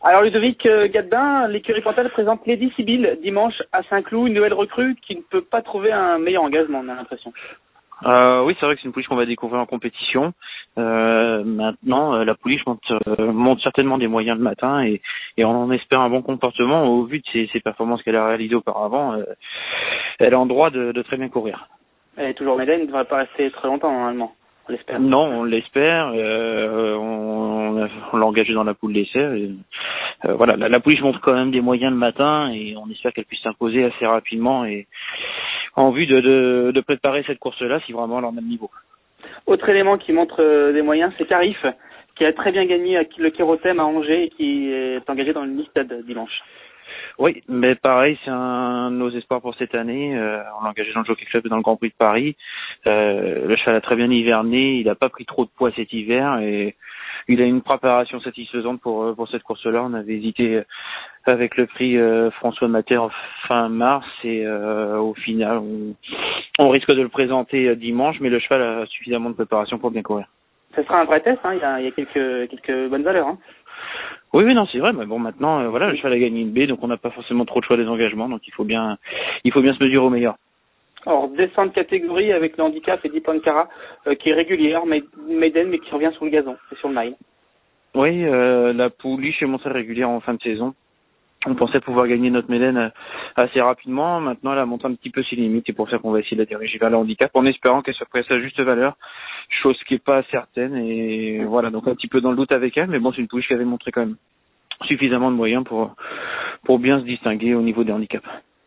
Alors Ludovic Gadbin, l'écurie Pantal présente Lady Sibyl dimanche à Saint-Cloud, une nouvelle recrue qui ne peut pas trouver un meilleur engagement, on a l'impression. Oui, c'est vrai que c'est une pouliche qu'on va découvrir en compétition. Maintenant, la pouliche monte certainement des moyens le matin et on en espère un bon comportement au vu de ses performances qu'elle a réalisées auparavant. Elle est en droit de très bien courir. Elle est toujours médaille, ne devrait pas rester très longtemps normalement, on l'espère. Non, on l'espère. On l'a engagée dans la poule d'essai. Voilà, la pouliche montre quand même des moyens le matin et on espère qu'elle puisse s'imposer assez rapidement et en vue de préparer cette course-là si vraiment elle en a le niveau. Autre élément qui montre des moyens, c'est Carif, qui a très bien gagné le Kérotem à Angers et qui est engagé dans le Nistad dimanche. Oui, mais pareil, c'est un de nos espoirs pour cette année. On l'a engagé dans le Jockey Club et dans le Grand Prix de Paris. Le cheval a très bien hiverné, il n'a pas pris trop de poids cet hiver et il a une préparation satisfaisante pour cette course-là. On avait hésité avec le prix François Mater fin mars et au final on risque de le présenter dimanche, mais le cheval a suffisamment de préparation pour bien courir. Ce sera un vrai test, hein. Il y a quelques bonnes valeurs. Hein. Oui, non, c'est vrai, mais bon, maintenant, voilà, le cheval a gagné une B, donc on n'a pas forcément trop de choix des engagements, donc il faut bien se mesurer au meilleur. Alors, descente catégorie avec le handicap et Dipankara, qui est régulière, maiden, mais qui revient sur le gazon et sur le mile. Oui, la pouliche est montée régulière en fin de saison. On pensait pouvoir gagner notre Médène assez rapidement. Maintenant, elle a monté un petit peu ses limites. C'est pour ça qu'on va essayer de la diriger vers le handicap en espérant qu'elle soit prête à sa juste valeur, chose qui est pas certaine. Et voilà, donc un petit peu dans le doute avec elle. Mais bon, c'est une pouliche qui avait montré quand même suffisamment de moyens pour bien se distinguer au niveau des handicaps.